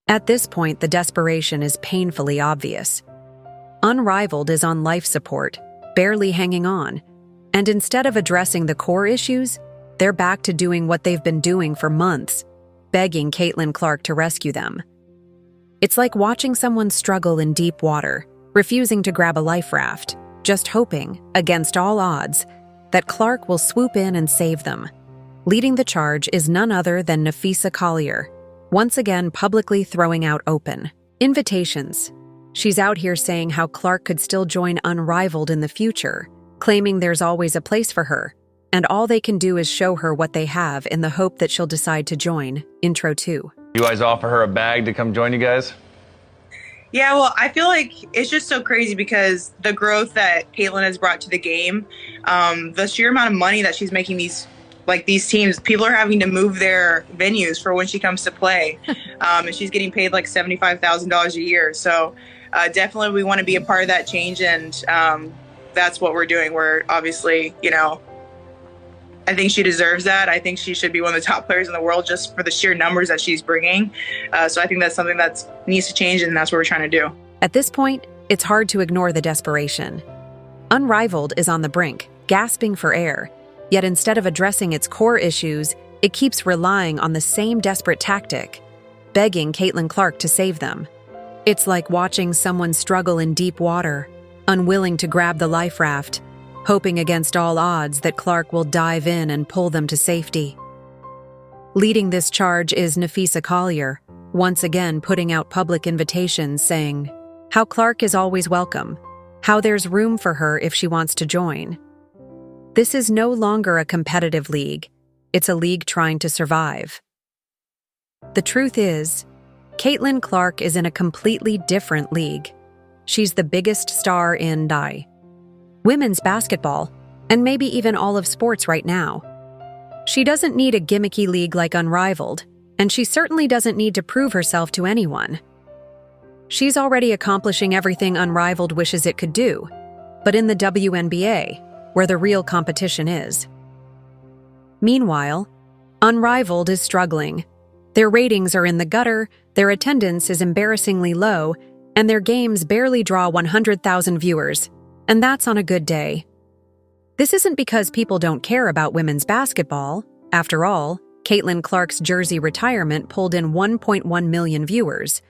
At this point, the desperation is painfully obvious. Unrivaled is on life support, barely hanging on, and instead of addressing the core issues, they're back to doing what they've been doing for months, begging Caitlin Clark to rescue them. It's like watching someone struggle in deep water, refusing to grab a life raft, just hoping, against all odds, that Clark will swoop in and save them. Leading the charge is none other than Napheesa Collier, once again publicly throwing out open invitations. She's out here saying how Clark could still join Unrivaled in the future, claiming there's always a place for her, and all they can do is show her what they have in the hope that she'll decide to join. Intro 2. You guys offer her a bag to come join you guys? Yeah, well, I feel like it's just so crazy because the growth that Caitlin has brought to the game, the sheer amount of money that she's making these teams, people are having to move their venues for when she comes to play, and she's getting paid like $75,000 a year. So definitely we want to be a part of that change, and that's what we're doing. We're obviously, I think she deserves that. I think she should be one of the top players in the world just for the sheer numbers that she's bringing. So I think that's something that needs to change, and that's what we're trying to do. At this point, it's hard to ignore the desperation. Unrivaled is on the brink, gasping for air. Yet instead of addressing its core issues, it keeps relying on the same desperate tactic, begging Caitlin Clark to save them. It's like watching someone struggle in deep water, unwilling to grab the life raft, hoping against all odds that Clark will dive in and pull them to safety. Leading this charge is Napheesa Collier, once again putting out public invitations saying how Clark is always welcome, how there's room for her if she wants to join. This is no longer a competitive league, it's a league trying to survive. The truth is, Caitlin Clark is in a completely different league. She's the biggest star in women's basketball, and maybe even all of sports right now. She doesn't need a gimmicky league like Unrivaled, and she certainly doesn't need to prove herself to anyone. She's already accomplishing everything Unrivaled wishes it could do, but in the WNBA, where the real competition is. Meanwhile, Unrivaled is struggling. Their ratings are in the gutter, their attendance is embarrassingly low, and their games barely draw 100,000 viewers, and that's on a good day. This isn't because people don't care about women's basketball. After all, Caitlin Clark's jersey retirement pulled in 1.1 million viewers.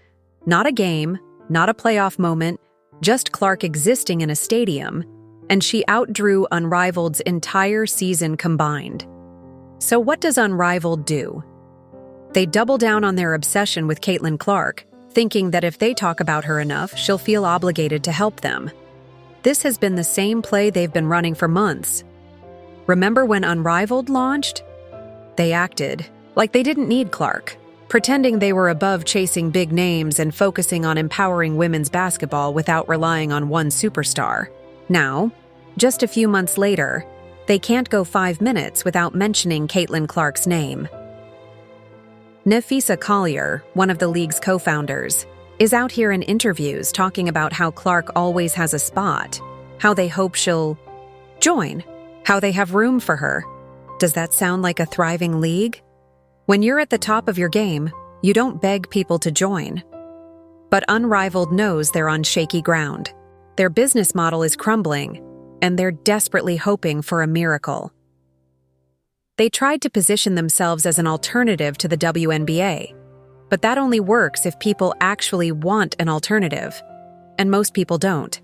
Not a game, not a playoff moment, just Clark existing in a stadium, and she outdrew Unrivaled's entire season combined. So what does Unrivaled do? They double down on their obsession with Caitlin Clark, thinking that if they talk about her enough, she'll feel obligated to help them. This has been the same play they've been running for months. Remember when Unrivaled launched? They acted like they didn't need Clark, pretending they were above chasing big names and focusing on empowering women's basketball without relying on one superstar. Now, just a few months later, they can't go 5 minutes without mentioning Caitlin Clark's name. Napheesa Collier, one of the league's co-founders, is out here in interviews talking about how Clark always has a spot, how they hope she'll join, how they have room for her. Does that sound like a thriving league? When you're at the top of your game, you don't beg people to join. But Unrivaled knows they're on shaky ground. Their business model is crumbling, and they're desperately hoping for a miracle. They tried to position themselves as an alternative to the WNBA, but that only works if people actually want an alternative, and most people don't.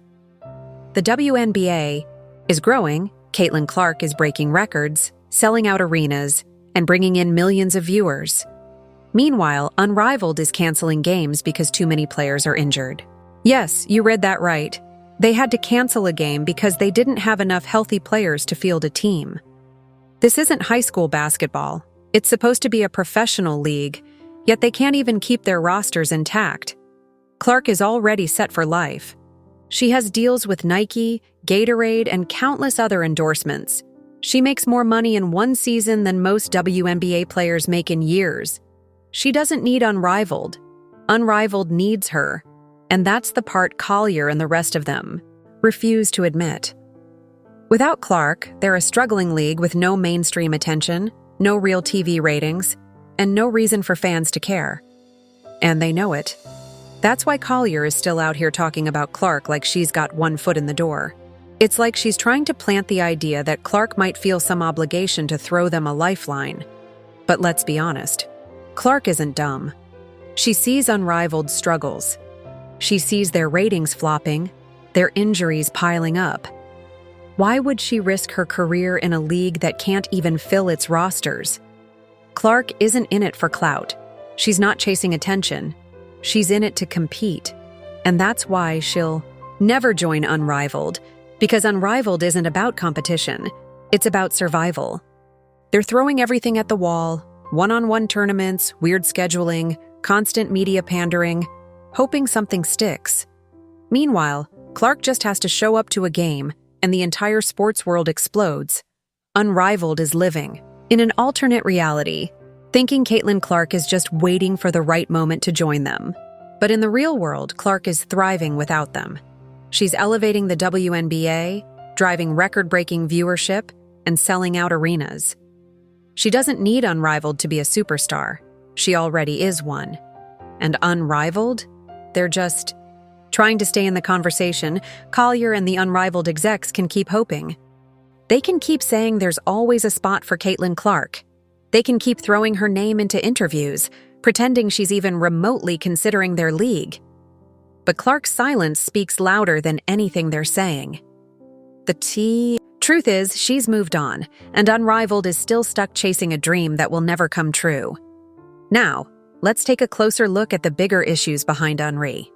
The WNBA is growing, Caitlin Clark is breaking records, selling out arenas, and bringing in millions of viewers. Meanwhile, Unrivaled is canceling games because too many players are injured. Yes, you read that right. They had to cancel a game because they didn't have enough healthy players to field a team. This isn't high school basketball. It's supposed to be a professional league, yet they can't even keep their rosters intact. Clark is already set for life. She has deals with Nike, Gatorade, and countless other endorsements. She makes more money in one season than most WNBA players make in years. She doesn't need Unrivaled. Unrivaled needs her. And that's the part Collier and the rest of them refuse to admit. Without Clark, they're a struggling league with no mainstream attention, no real TV ratings, and no reason for fans to care. And they know it. That's why Collier is still out here talking about Clark like she's got one foot in the door. It's like she's trying to plant the idea that Clark might feel some obligation to throw them a lifeline. But let's be honest, Clark isn't dumb. She sees Unrivaled's struggles. She sees their ratings flopping, their injuries piling up. Why would she risk her career in a league that can't even fill its rosters? Clark isn't in it for clout. She's not chasing attention. She's in it to compete. And that's why she'll never join Unrivaled, because Unrivaled isn't about competition. It's about survival. They're throwing everything at the wall, one-on-one tournaments, weird scheduling, constant media pandering, hoping something sticks. Meanwhile, Clark just has to show up to a game, and the entire sports world explodes. Unrivaled is living in an alternate reality, thinking Caitlin Clark is just waiting for the right moment to join them. But in the real world, Clark is thriving without them. She's elevating the WNBA, driving record-breaking viewership, and selling out arenas. She doesn't need Unrivaled to be a superstar. She already is one. And Unrivaled? They're just trying to stay in the conversation. Collier and the Unrivaled execs can keep hoping. They can keep saying there's always a spot for Caitlin Clark. They can keep throwing her name into interviews, pretending she's even remotely considering their league. But Clark's silence speaks louder than anything they're saying. Truth is, she's moved on, and Unrivaled is still stuck chasing a dream that will never come true. Now, let's take a closer look at the bigger issues behind Unri.